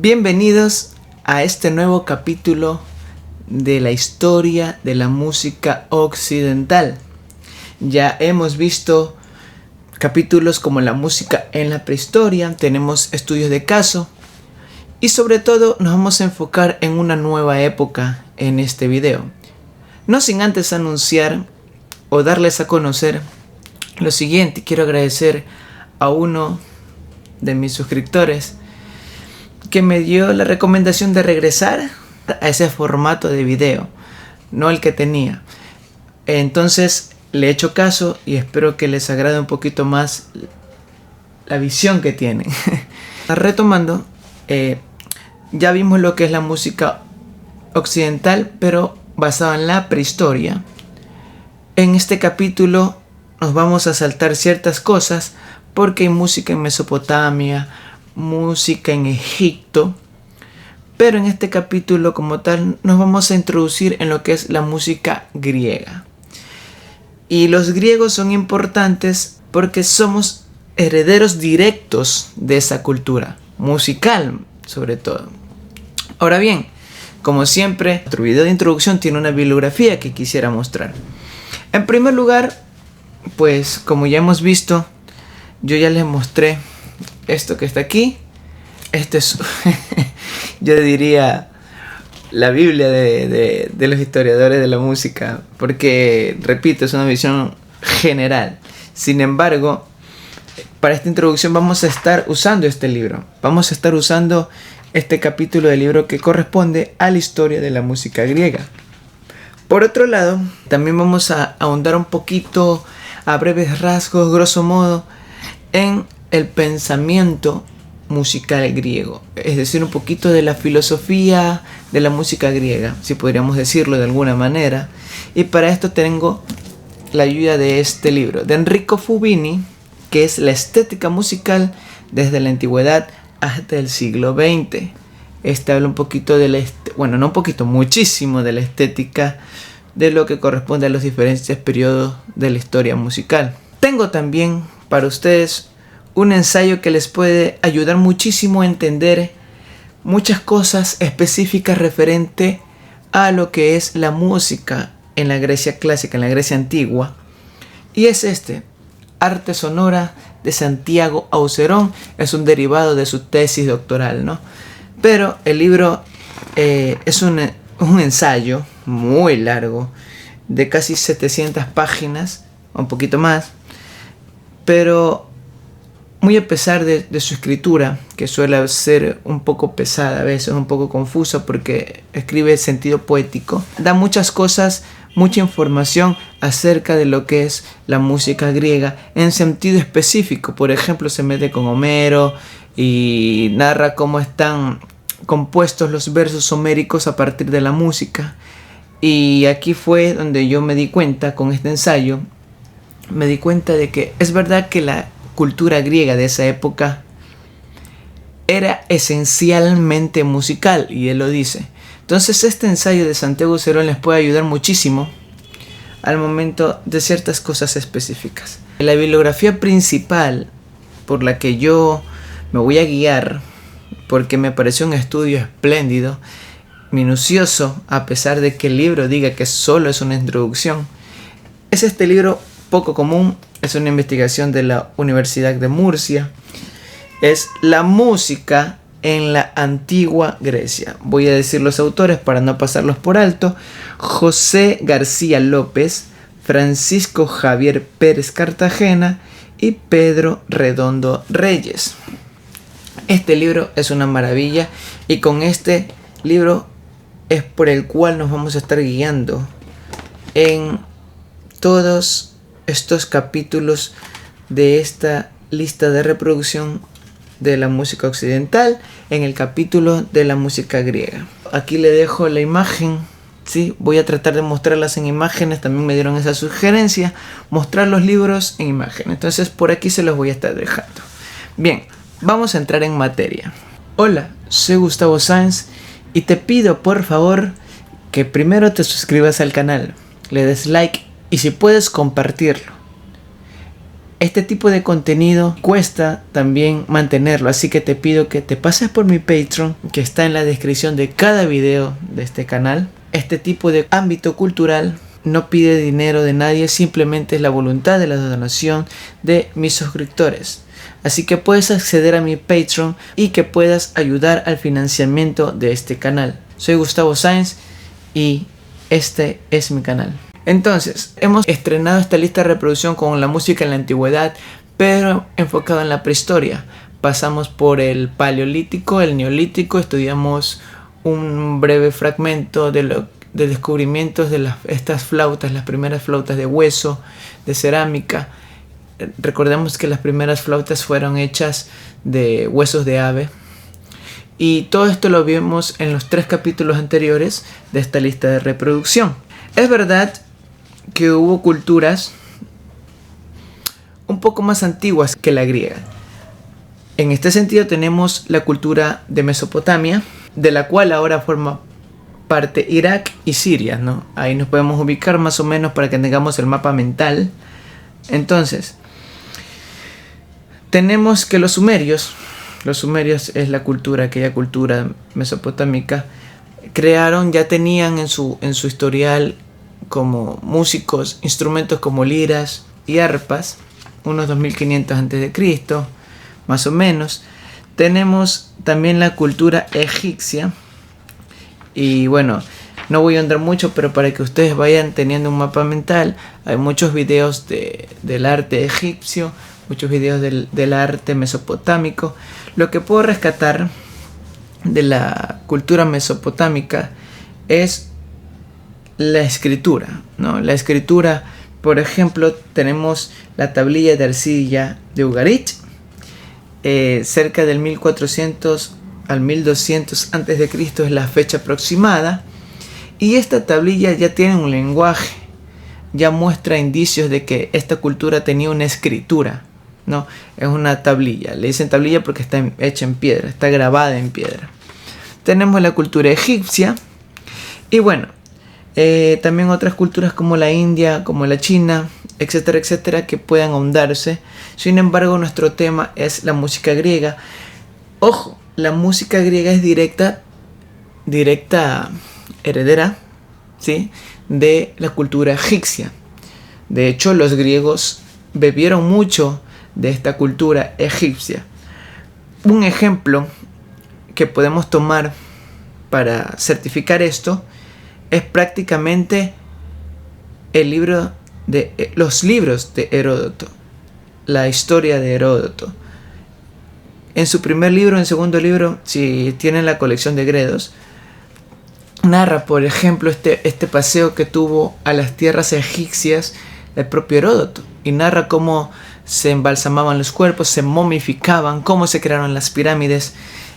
Bienvenidos a este nuevo capítulo de la historia de la música occidental. Ya hemos visto capítulos como la música en la prehistoria, tenemos estudios de caso y sobre todo nos vamos a enfocar en una nueva época en este video. No sin antes anunciar o darles a conocer lo siguiente. Quiero agradecer a uno de mis suscriptores que me dio la recomendación de regresar a ese formato de video, no el que tenía. Entonces le he hecho caso y espero que les agrade un poquito más la visión que tienen. Retomando, ya vimos lo que es la música occidental, pero basada en la prehistoria. En este capítulo nos vamos a saltar ciertas cosas porque hay música en Mesopotamia, música en Egipto, pero en este capítulo como tal nos vamos a introducir en lo que es la música griega. Y los griegos son importantes porque somos herederos directos de esa cultura musical, sobre todo. Ahora bien, como siempre, nuestro video de introducción tiene una bibliografía que quisiera mostrar. En primer lugar, pues como ya hemos visto, yo ya les mostré esto que está aquí. Este es, yo diría, la Biblia de los historiadores de la música, porque, repito, es una visión general. Sin embargo, para esta introducción vamos a estar usando este libro. Vamos a estar usando este capítulo del libro que corresponde a la historia de la música griega. Por otro lado, también vamos a ahondar un poquito, a breves rasgos, grosso modo, en el pensamiento musical griego, es decir, un poquito de la filosofía de la música griega, si podríamos decirlo de alguna manera. Y para esto tengo la ayuda de este libro de Enrico Fubini, que es La estética musical desde la antigüedad hasta el siglo XX. Este habla un poquito de no un poquito, muchísimo de la estética de lo que corresponde a los diferentes periodos de la historia musical. Tengo también para ustedes un ensayo que les puede ayudar muchísimo a entender muchas cosas específicas referente a lo que es la música en la Grecia clásica, en la Grecia antigua. Y es Arte Sonora de Santiago Aucerón. Es un derivado de su tesis doctoral, ¿no? Pero el libro es un ensayo muy largo, de casi 700 páginas, un poquito más, pero muy a pesar de su escritura, que suele ser un poco pesada, a veces un poco confusa porque escribe sentido poético, da muchas cosas, mucha información acerca de lo que es la música griega en sentido específico. Por ejemplo, se mete con Homero y narra cómo están compuestos los versos homéricos a partir de la música. Y aquí fue donde yo me di cuenta, con este ensayo, me di cuenta de que es verdad que la cultura griega de esa época era esencialmente musical, y él lo dice. Entonces este ensayo de Santiago Aucerón les puede ayudar muchísimo al momento de ciertas cosas específicas. La bibliografía principal por la que yo me voy a guiar, porque me pareció un estudio espléndido, minucioso, a pesar de que el libro diga que solo es una introducción, es este libro poco común. Es una investigación de la Universidad de Murcia. Es La música en la antigua Grecia. Voy a decir los autores para no pasarlos por alto: José García López, Francisco Javier Pérez Cartagena y Pedro Redondo Reyes. Este libro es una maravilla, y con este libro es por el cual nos vamos a estar guiando en todos estos capítulos de esta lista de reproducción de la música occidental, en el capítulo de la música griega. Aquí le dejo la imagen, ¿sí? Voy a tratar de mostrarlas en imágenes. También me dieron esa sugerencia, mostrar los libros en imágenes. Entonces por aquí se los voy a estar dejando. Bien, vamos a entrar en materia. Hola, soy Gustavo Sáenz y te pido por favor que primero te suscribas al canal, le des like y si puedes compartirlo. Este tipo de contenido cuesta también mantenerlo, así que te pido que te pases por mi Patreon, que está en la descripción de cada video de este canal. Este tipo de ámbito cultural no pide dinero de nadie, simplemente es la voluntad de la donación de mis suscriptores. Así que puedes acceder a mi Patreon y que puedas ayudar al financiamiento de este canal. Soy Gustavo Sáenz y este es mi canal. Entonces, hemos estrenado esta lista de reproducción con la música en la antigüedad, pero enfocado en la prehistoria. Pasamos por el paleolítico, el neolítico, estudiamos un breve fragmento de descubrimientos de estas flautas, las primeras flautas de hueso, de cerámica. Recordemos que las primeras flautas fueron hechas de huesos de ave. Y todo esto lo vimos en los 3 capítulos anteriores de esta lista de reproducción. Es verdad que hubo culturas un poco más antiguas que la griega. En este sentido tenemos la cultura de Mesopotamia, de la cual ahora forma parte Irak y Siria, ¿no? Ahí nos podemos ubicar más o menos para que tengamos el mapa mental. Entonces, tenemos que los sumerios es la cultura, aquella cultura mesopotámica, ya tenían en su historial como músicos instrumentos como liras y arpas, unos 2500 a.C., más o menos. Tenemos también la cultura egipcia, y bueno, no voy a andar mucho, pero para que ustedes vayan teniendo un mapa mental, hay muchos videos del arte egipcio, muchos videos del arte mesopotámico. Lo que puedo rescatar de la cultura mesopotámica es la escritura, ¿no? La escritura, por ejemplo, tenemos la tablilla de arcilla de Ugarit, cerca del 1400 al 1200 a.C. es la fecha aproximada, y esta tablilla ya tiene un lenguaje, ya muestra indicios de que esta cultura tenía una escritura, ¿no? Es una tablilla, le dicen tablilla porque está hecha en piedra, está grabada en piedra. Tenemos la cultura egipcia, y bueno, también otras culturas como la India, como la China, etcétera, etcétera, que puedan ahondarse. Sin embargo, nuestro tema es la música griega. Ojo, la música griega es directa heredera, ¿sí?, de la cultura egipcia. De hecho, los griegos bebieron mucho de esta cultura egipcia. Un ejemplo que podemos tomar para certificar esto es prácticamente los libros de Heródoto, la historia de Heródoto. En su primer libro, en segundo libro, si tienen la colección de Gredos, narra, por ejemplo, este paseo que tuvo a las tierras egipcias el propio Heródoto, y narra cómo se embalsamaban los cuerpos, se momificaban, cómo se crearon las pirámides.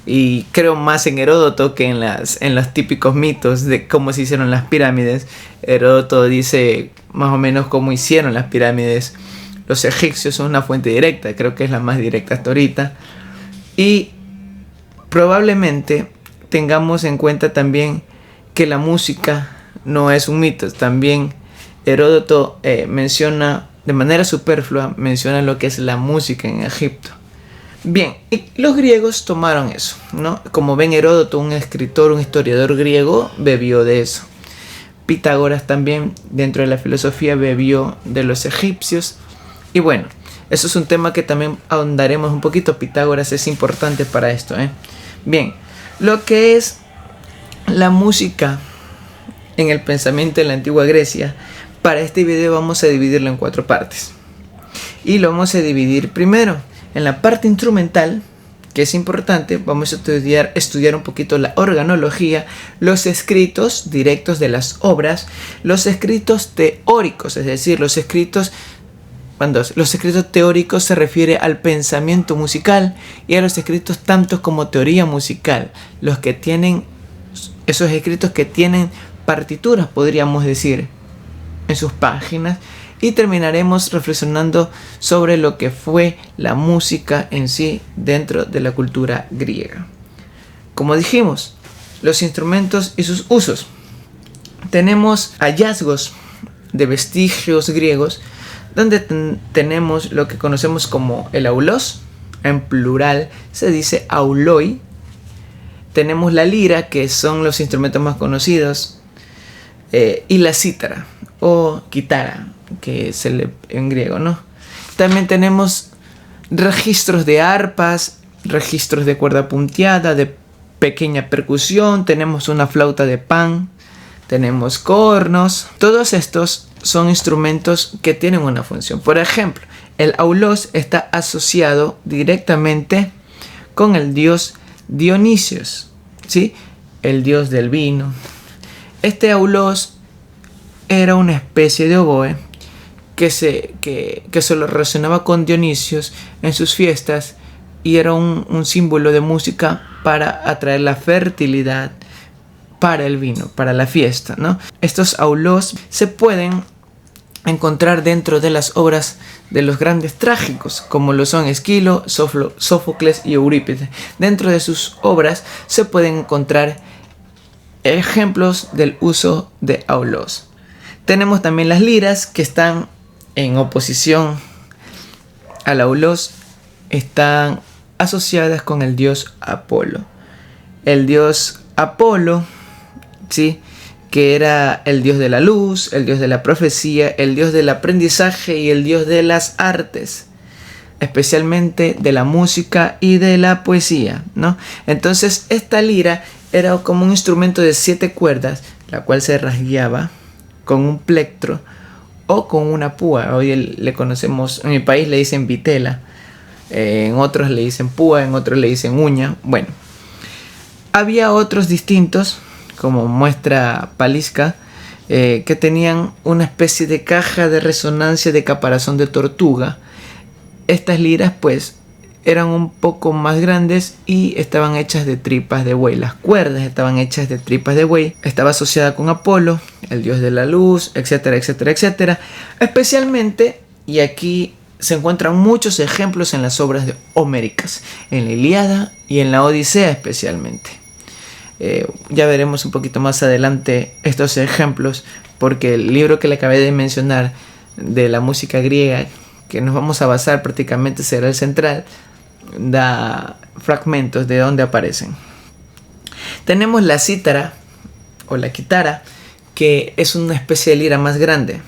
Y creo más en Heródoto que en los típicos mitos de cómo se hicieron las pirámides. Heródoto dice más o menos cómo hicieron las pirámides los egipcios, son una fuente directa, creo que es la más directa hasta ahorita. Y probablemente tengamos en cuenta también que la música no es un mito. También Heródoto menciona de manera superflua, menciona lo que es la música en Egipto. Bien, y los griegos tomaron eso, ¿no? Como ven, Heródoto, un escritor, un historiador griego, bebió de eso. Pitágoras también, dentro de la filosofía, bebió de los egipcios. Y bueno, eso es un tema que también ahondaremos un poquito. Pitágoras es importante para esto, ¿eh? Bien, lo que es la música en el pensamiento de la antigua Grecia, para este video vamos a dividirlo en 4 partes. Y lo vamos a dividir primero en la parte instrumental, que es importante. Vamos a estudiar un poquito la organología, los escritos directos de las obras, los escritos teóricos, es decir, los escritos teóricos se refiere al pensamiento musical, y a los escritos tantos como teoría musical, esos escritos que tienen partituras, podríamos decir, en sus páginas. Y terminaremos reflexionando sobre lo que fue la música en sí dentro de la cultura griega. Como dijimos, los instrumentos y sus usos. Tenemos hallazgos de vestigios griegos donde tenemos lo que conocemos como el aulos, en plural se dice auloi. Tenemos la lira, que son los instrumentos más conocidos, y la cítara o kitara, que es en griego, ¿no? También tenemos registros de arpas, registros de cuerda punteada, de pequeña percusión, tenemos una flauta de pan, tenemos cornos. Todos estos son instrumentos que tienen una función. Por ejemplo, el aulos está asociado directamente con el dios Dionisios, ¿sí? El dios del vino. Este aulos era una especie de oboe que se lo relacionaba con Dionisios en sus fiestas, y era un símbolo de música para atraer la fertilidad para el vino, para la fiesta, ¿no? Estos aulos se pueden encontrar dentro de las obras de los grandes trágicos, como lo son Esquilo, Sófocles y Eurípides. Dentro de sus obras se pueden encontrar ejemplos del uso de aulos. Tenemos también las liras, que están en oposición al aulos, están asociadas con el dios Apolo. El dios Apolo, ¿sí?, que era el dios de la luz, el dios de la profecía, el dios del aprendizaje y el dios de las artes, especialmente de la música y de la poesía, ¿no? Entonces esta lira era como un instrumento de 7 cuerdas, la cual se rasgueaba con un plectro o con una púa. Hoy le conocemos, en mi país le dicen vitela, en otros le dicen púa, en otros le dicen uña. Bueno, había otros distintos, como muestra Palisca, que tenían una especie de caja de resonancia de caparazón de tortuga. Estas liras pues eran un poco más grandes y estaban hechas de tripas de buey. Las cuerdas estaban hechas de tripas de buey. Estaba asociada con Apolo, el dios de la luz, etcétera, etcétera, etcétera. Especialmente, y aquí se encuentran muchos ejemplos en las obras homéricas, en la Ilíada y en la Odisea especialmente. Ya veremos un poquito más adelante estos ejemplos, porque el libro que le acabé de mencionar de la música griega, que nos vamos a basar prácticamente, será el central, da fragmentos de donde aparecen. Tenemos la cítara o la kitara, que es una especie de lira más grande.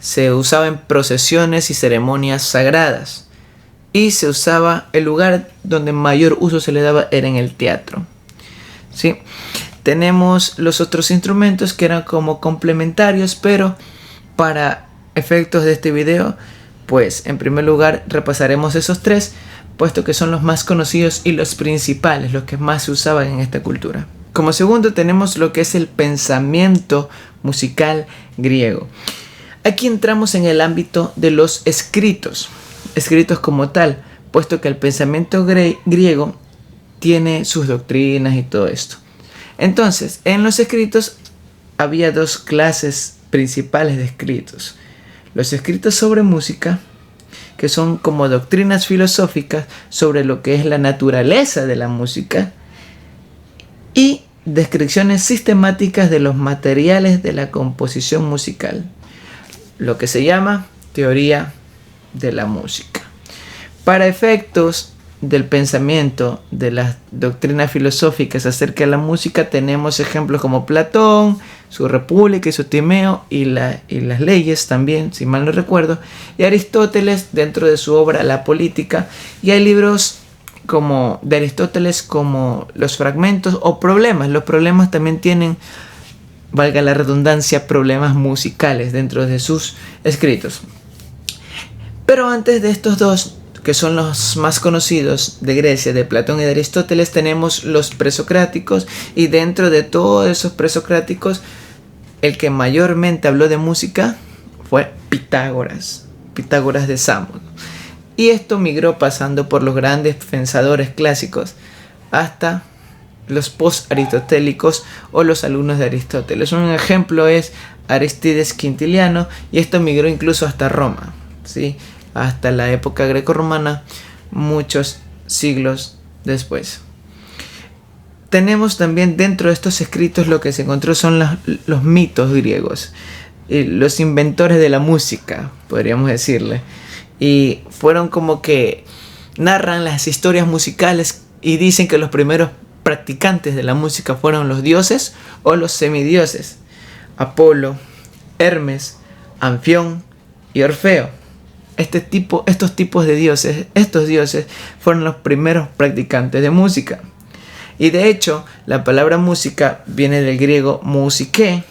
Se usaba en procesiones y ceremonias sagradas, y se usaba, el lugar donde mayor uso se le daba era en el teatro, ¿sí? Tenemos los otros instrumentos que eran como complementarios, pero para efectos de este video, pues en primer lugar repasaremos esos 3, puesto que son los más conocidos y los principales, los que más se usaban en esta cultura. Como segundo tenemos lo que es el pensamiento musical griego. Aquí entramos en el ámbito de los escritos como tal, puesto que el pensamiento griego tiene sus doctrinas y todo esto. Entonces, en los escritos había 2 clases principales de escritos. Los escritos sobre música, que son como doctrinas filosóficas sobre lo que es la naturaleza de la música, y descripciones sistemáticas de los materiales de la composición musical, lo que se llama teoría de la música. Para efectos del pensamiento de las doctrinas filosóficas acerca de la música, tenemos ejemplos como Platón, su República y su Timeo, y las leyes también, si mal no recuerdo, y Aristóteles dentro de su obra La Política. Y hay libros como de Aristóteles como los fragmentos o problemas. Los problemas también tienen, valga la redundancia, problemas musicales dentro de sus escritos. Pero antes de estos 2, que son los más conocidos de Grecia, de Platón y de Aristóteles, tenemos los presocráticos, y dentro de todos esos presocráticos, el que mayormente habló de música fue Pitágoras de Samos. Y esto migró pasando por los grandes pensadores clásicos hasta los post-aristotélicos o los alumnos de Aristóteles. Un ejemplo es Aristides Quintiliano, y esto migró incluso hasta Roma, ¿sí?, hasta la época grecorromana, muchos siglos después. Tenemos también dentro de estos escritos, lo que se encontró son los mitos griegos. los inventores de la música, podríamos decirle. Y fueron como que narran las historias musicales y dicen que los primeros practicantes de la música fueron los dioses o los semidioses: Apolo, Hermes, Anfión y Orfeo. Estos tipos de dioses, estos dioses fueron los primeros practicantes de música. Y de hecho, la palabra música viene del griego musiké,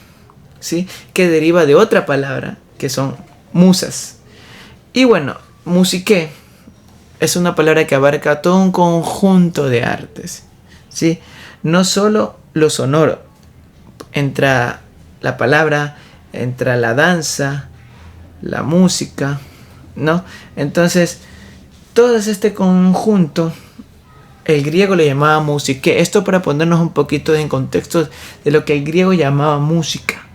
¿sí? Que deriva de otra palabra, que son musas. Y bueno, musiké es una palabra que abarca todo un conjunto de artes, ¿sí? No solo lo sonoro. Entra la palabra, entra la danza, la música, ¿no? Entonces, todo este conjunto, el griego le llamaba musiké. Esto para ponernos un poquito en contexto de lo que el griego llamaba música.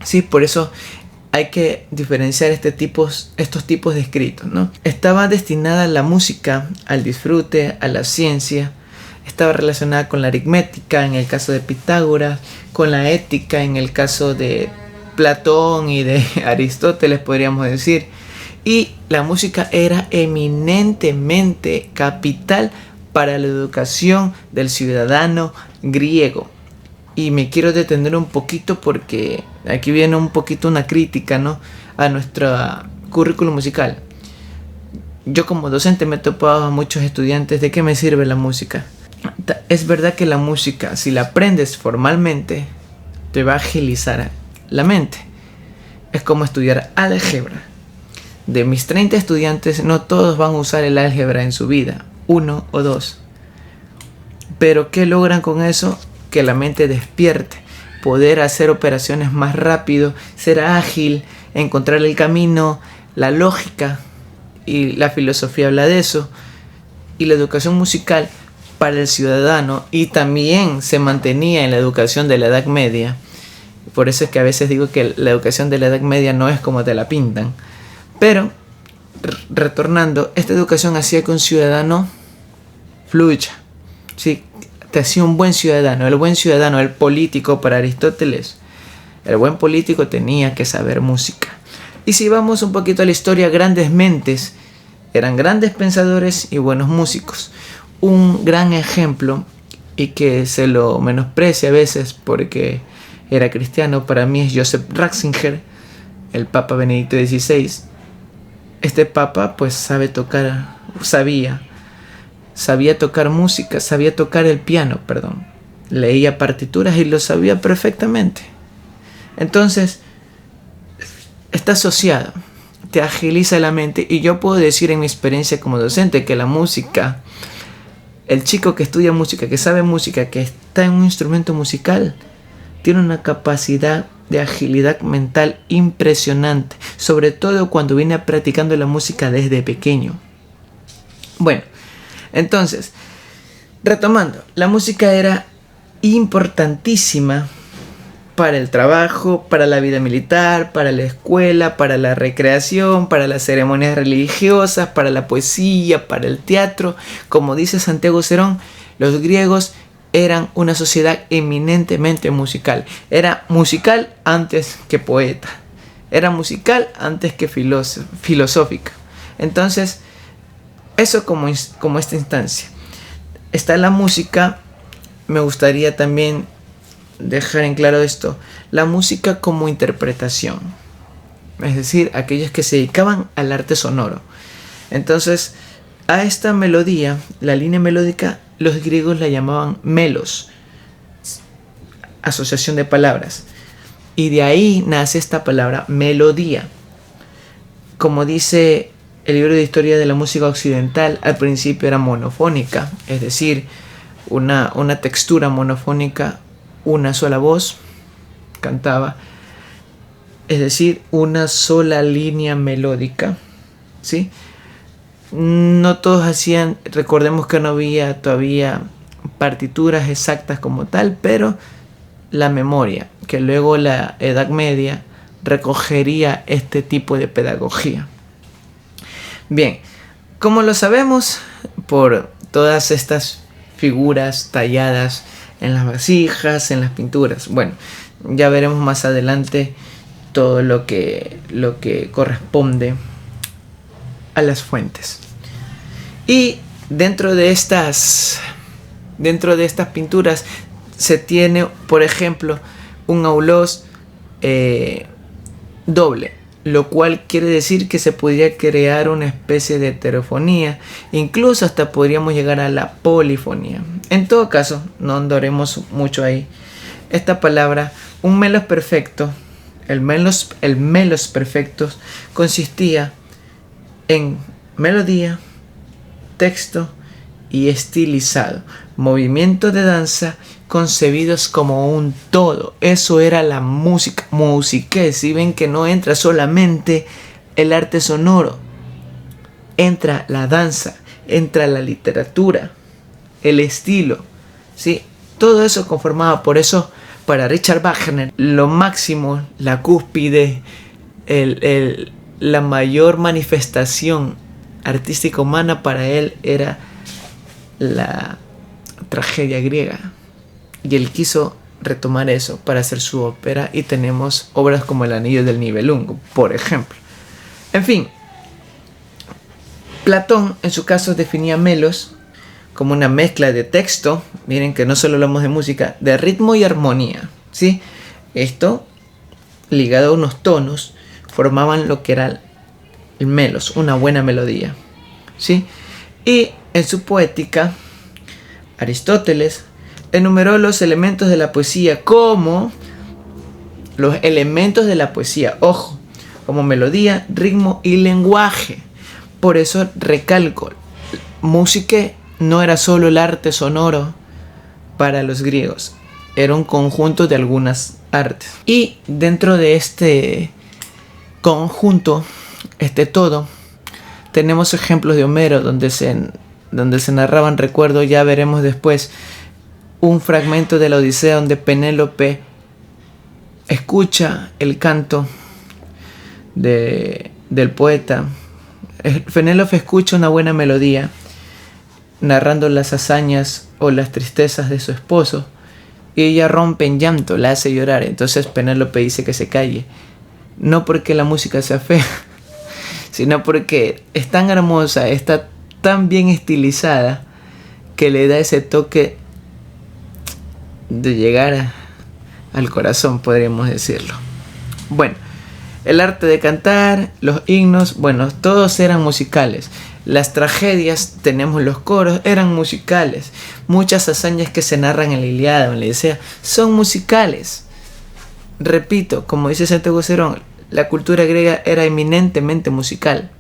Sí, por eso hay que diferenciar estos tipos de escritos, ¿no? Estaba destinada la música al disfrute, a la ciencia. Estaba relacionada con la aritmética en el caso de Pitágoras, con la ética en el caso de Platón y de Aristóteles, podríamos decir. Y la música era eminentemente capital para la educación del ciudadano griego. Y me quiero detener un poquito porque aquí viene un poquito una crítica, ¿no?, a nuestro currículum musical. Yo como docente me he topado a muchos estudiantes: ¿de qué me sirve la música? Es verdad que la música, si la aprendes formalmente, te va a agilizar la mente. Es como estudiar álgebra. De mis 30 estudiantes, no todos van a usar el álgebra en su vida, 1 o 2. Pero ¿qué logran con eso? Que la mente despierte, poder hacer operaciones más rápido, ser ágil, encontrar el camino, la lógica, y la filosofía habla de eso. Y la educación musical para el ciudadano, y también se mantenía en la educación de la Edad Media. Por eso es que a veces digo que la educación de la Edad Media no es como te la pintan. Pero, retornando, esta educación hacía que un ciudadano fluya, ¿sí? Te hacía un buen ciudadano. El buen ciudadano, el político para Aristóteles, el buen político tenía que saber música. Y si vamos un poquito a la historia, grandes mentes eran grandes pensadores y buenos músicos. Un gran ejemplo, y que se lo menosprecia a veces porque era cristiano, para mí es Joseph Ratzinger, el Papa Benedicto XVI. Este Papa pues sabía tocar música, sabía tocar el piano, leía partituras y lo sabía perfectamente. Entonces, está asociado, te agiliza la mente. Y yo puedo decir en mi experiencia como docente que la música, el chico que estudia música, que sabe música, que está en un instrumento musical, tiene una capacidad de agilidad mental impresionante, sobre todo cuando viene practicando la música desde pequeño. Bueno, entonces, retomando, la música era importantísima para el trabajo, para la vida militar, para la escuela, para la recreación, para las ceremonias religiosas, para la poesía, para el teatro. Como dice Santiago Cerón, los griegos eran una sociedad eminentemente musical. Era musical antes que poeta. Era musical antes que filosófica. Entonces, eso como esta instancia. Está la música. Me gustaría también dejar en claro esto. La música como interpretación. Es decir, aquellos que se dedicaban al arte sonoro. Entonces, a esta melodía, la línea melódica, los griegos la llamaban melos, asociación de palabras. Y de ahí nace esta palabra melodía. Como dice el libro de historia de la música occidental, al principio era monofónica, es decir, una textura monofónica, una sola voz cantaba, es decir, una sola línea melódica, ¿sí? No todos hacían, recordemos que no había todavía partituras exactas como tal, pero la memoria, que luego la Edad Media recogería este tipo de pedagogía. Bien, ¿cómo lo sabemos? Por todas estas figuras talladas en las vasijas, en las pinturas. Bueno, ya veremos más adelante todo lo que corresponde a las fuentes. Y dentro de estas pinturas se tiene, por ejemplo, un aulós doble, lo cual quiere decir que se podría crear una especie de heterofonía, incluso hasta podríamos llegar a la polifonía. En todo caso, no andaremos mucho ahí. Esta palabra, un melos perfecto, el melos perfectos consistía en melodía, texto y estilizado, movimientos de danza concebidos como un todo. Eso era la música. Musiqué, si ven que no entra solamente el arte sonoro, entra la danza, entra la literatura, el estilo, ¿sí? Todo eso conformaba. Por eso, para Richard Wagner, lo máximo, la cúspide, la mayor manifestación artística humana para él era la tragedia griega. Y él quiso retomar eso para hacer su ópera, y tenemos obras como El Anillo del Nibelungo, por ejemplo. En fin, Platón en su caso definía melos como una mezcla de texto, miren que no solo hablamos de música, de ritmo y armonía, ¿sí? Esto, ligado a unos tonos, formaban lo que era el melos, una buena melodía, ¿sí? Y en su poética, Aristóteles enumeró los elementos de la poesía como los elementos de la poesía, ojo, como melodía, ritmo y lenguaje. Por eso recalco, música no era solo el arte sonoro para los griegos, era un conjunto de algunas artes. Y dentro de este conjunto, todo, tenemos ejemplos de Homero donde se narraban recuerdos. Ya veremos después un fragmento de la Odisea donde Penélope escucha el canto del poeta. Penélope escucha una buena melodía narrando las hazañas o las tristezas de su esposo, y ella rompe en llanto, la hace llorar. Entonces Penélope dice que se calle, no porque la música sea fea, sino porque es tan hermosa, está tan bien estilizada, que le da ese toque de llegar al corazón, podríamos decirlo. Bueno, el arte de cantar, los himnos, bueno, todos eran musicales. Las tragedias, tenemos los coros, eran musicales. Muchas hazañas que se narran en la Ilíada o en la Odisea son musicales. Repito, como dice Santiago Cerón, la cultura griega era eminentemente musical,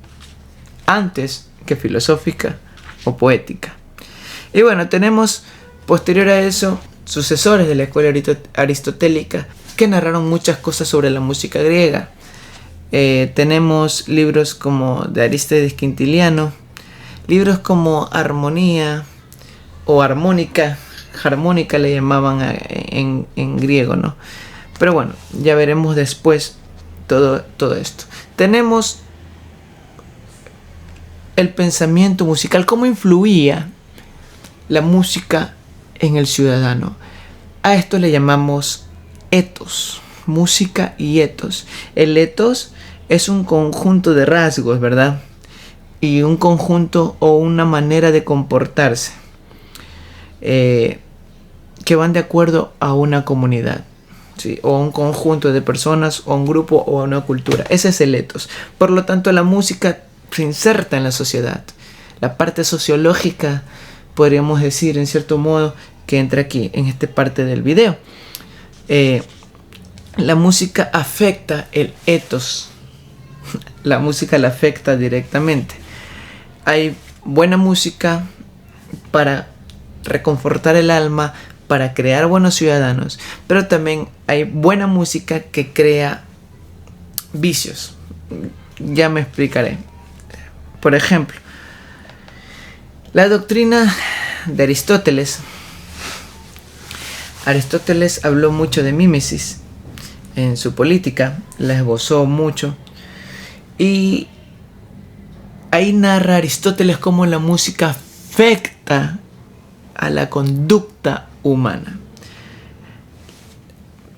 antes que filosófica o poética. Y bueno, tenemos posterior a eso sucesores de la escuela aristotélica que narraron muchas cosas sobre la música griega. Tenemos libros como de Arístides Quintiliano, libros como Armonía o Armónica le llamaban en griego, ¿no? Pero bueno, ya veremos después todo esto. Tenemos el pensamiento musical, cómo influía la música en el ciudadano. A esto le llamamos etos, música y etos. El etos es un conjunto de rasgos, ¿verdad? Y un conjunto o una manera de comportarse que van de acuerdo a una comunidad, ¿sí? O a un conjunto de personas, o a un grupo, o a una cultura. Ese es el etos. Por lo tanto, la música se inserta en la sociedad. La parte sociológica, podríamos decir en cierto modo, que entra aquí, en esta parte del video. La música afecta el etos. La música la afecta directamente. Hay buena música para reconfortar el alma, para crear buenos ciudadanos, pero también hay buena música que crea vicios. Ya me explicaré. Por ejemplo, la doctrina de Aristóteles. Aristóteles habló mucho de mímesis en su política, la esbozó mucho, y ahí narra Aristóteles cómo la música afecta a la conducta humana.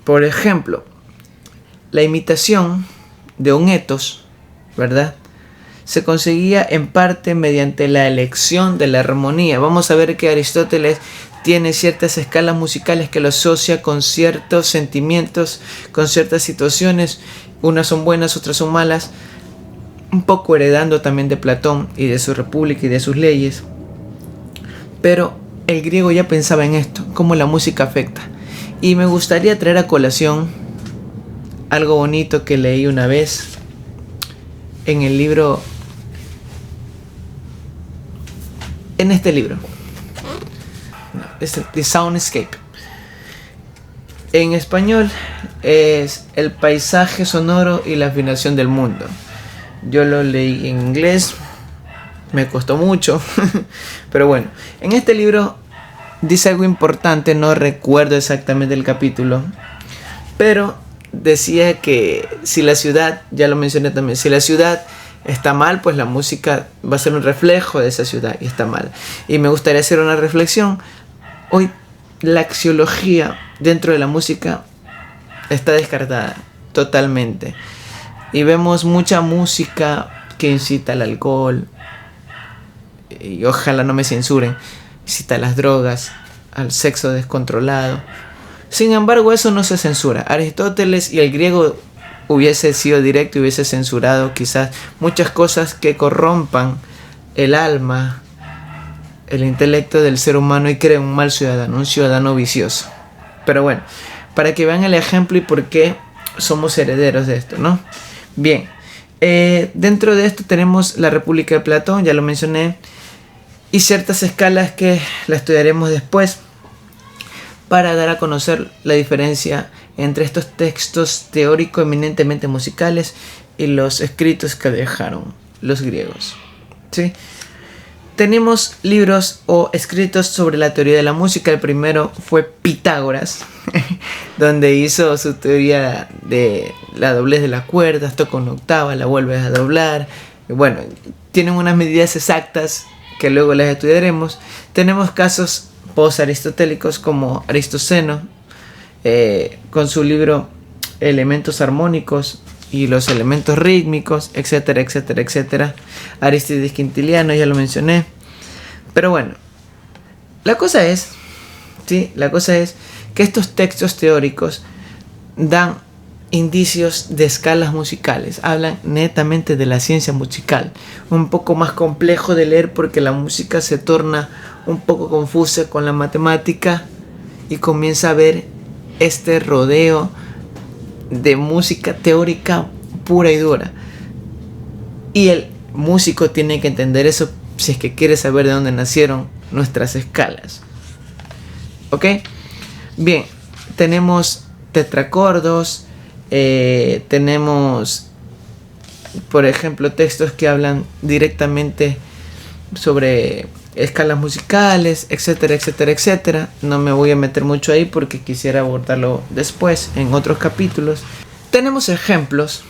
Por ejemplo, la imitación de un ethos, ¿verdad?, se conseguía en parte mediante la elección de la armonía. Vamos a ver que Aristóteles tiene ciertas escalas musicales que lo asocia con ciertos sentimientos, con ciertas situaciones. Unas son buenas, otras son malas. Un poco heredando también de Platón y de su República y de sus leyes. Pero el griego ya pensaba en esto, cómo la música afecta. Y me gustaría traer a colación algo bonito que leí una vez en el libro, en este libro, The Soundscape. En español es El paisaje sonoro y la afinación del mundo. Yo lo leí en inglés, me costó mucho, pero bueno, en este libro dice algo importante, no recuerdo exactamente el capítulo, pero decía que si la ciudad, ya lo mencioné también, si la ciudad está mal, pues la música va a ser un reflejo de esa ciudad y está mal. Y me gustaría hacer una reflexión. Hoy la axiología dentro de la música está descartada totalmente. Y vemos mucha música que incita al alcohol, y ojalá no me censuren, incita a las drogas, al sexo descontrolado. Sin embargo, eso no se censura. Aristóteles y el griego hubiese sido directo y hubiese censurado quizás muchas cosas que corrompan el alma, el intelecto del ser humano y creen un mal ciudadano, un ciudadano vicioso. Pero bueno, para que vean el ejemplo y por qué somos herederos de esto, ¿no? Bien, dentro de esto tenemos la República de Platón, ya lo mencioné, y ciertas escalas que la estudiaremos después para dar a conocer la diferencia entre estos textos teóricos eminentemente musicales y los escritos que dejaron los griegos, ¿sí? Tenemos libros o escritos sobre la teoría de la música. El primero fue Pitágoras, donde hizo su teoría de la doblez de las cuerdas, toca una octava, la vuelves a doblar. Y bueno, tienen unas medidas exactas que luego las estudiaremos. Tenemos casos post-aristotélicos como Aristoceno, con su libro Elementos armónicos y los elementos rítmicos, etcétera, etcétera, etcétera. Arístides Quintiliano, ya lo mencioné. Pero bueno, la cosa es que estos textos teóricos dan indicios de escalas musicales, hablan netamente de la ciencia musical, un poco más complejo de leer porque la música se torna un poco confusa con la matemática y comienza a ver este rodeo de música teórica pura y dura. Y el músico tiene que entender eso si es que quiere saber de dónde nacieron nuestras escalas. ¿Ok? Bien, tenemos tetracordos, tenemos, por ejemplo, textos que hablan directamente sobre escalas musicales, etcétera, etcétera, etcétera. No me voy a meter mucho ahí porque quisiera abordarlo después en otros capítulos. Tenemos ejemplos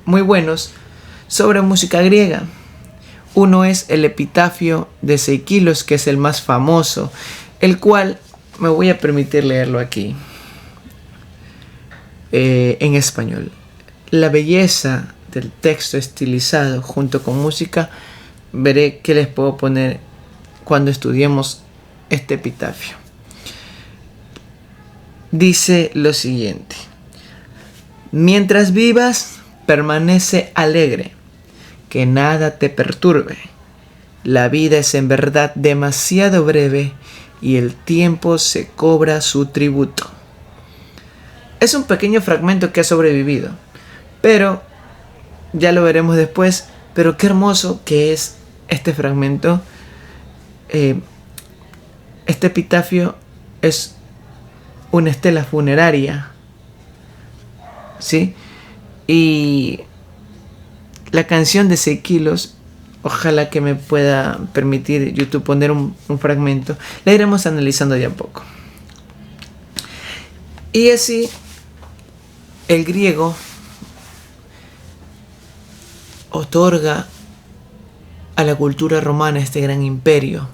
muy buenos sobre música griega. Uno es el epitafio de Seikilos, que es el más famoso, el cual me voy a permitir leerlo aquí en español. La belleza del texto estilizado junto con música, veré qué les puedo poner cuando estudiemos este epitafio. Dice lo siguiente: mientras vivas, permanece alegre, que nada te perturbe. La vida es en verdad demasiado breve y el tiempo se cobra su tributo. Es un pequeño fragmento que ha sobrevivido, pero ya lo veremos después. Pero qué hermoso que es este fragmento. Este epitafio es una estela funeraria, ¿sí? Y la canción de Seikilos, ojalá que me pueda permitir YouTube poner un fragmento, la iremos analizando de a poco. Y así el griego otorga a la cultura romana, este gran imperio,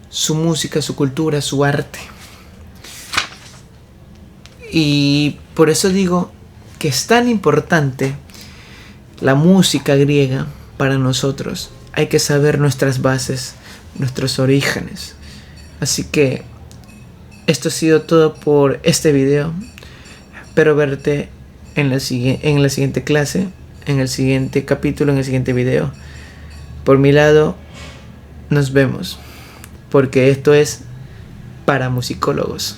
su música, su cultura, su arte. Y por eso digo que es tan importante la música griega para nosotros. Hay que saber nuestras bases, nuestros orígenes. Así que esto ha sido todo por este video. Espero verte en la siguiente clase, en el siguiente capítulo, en el siguiente video. Por mi lado, nos vemos, porque esto es para musicólogos.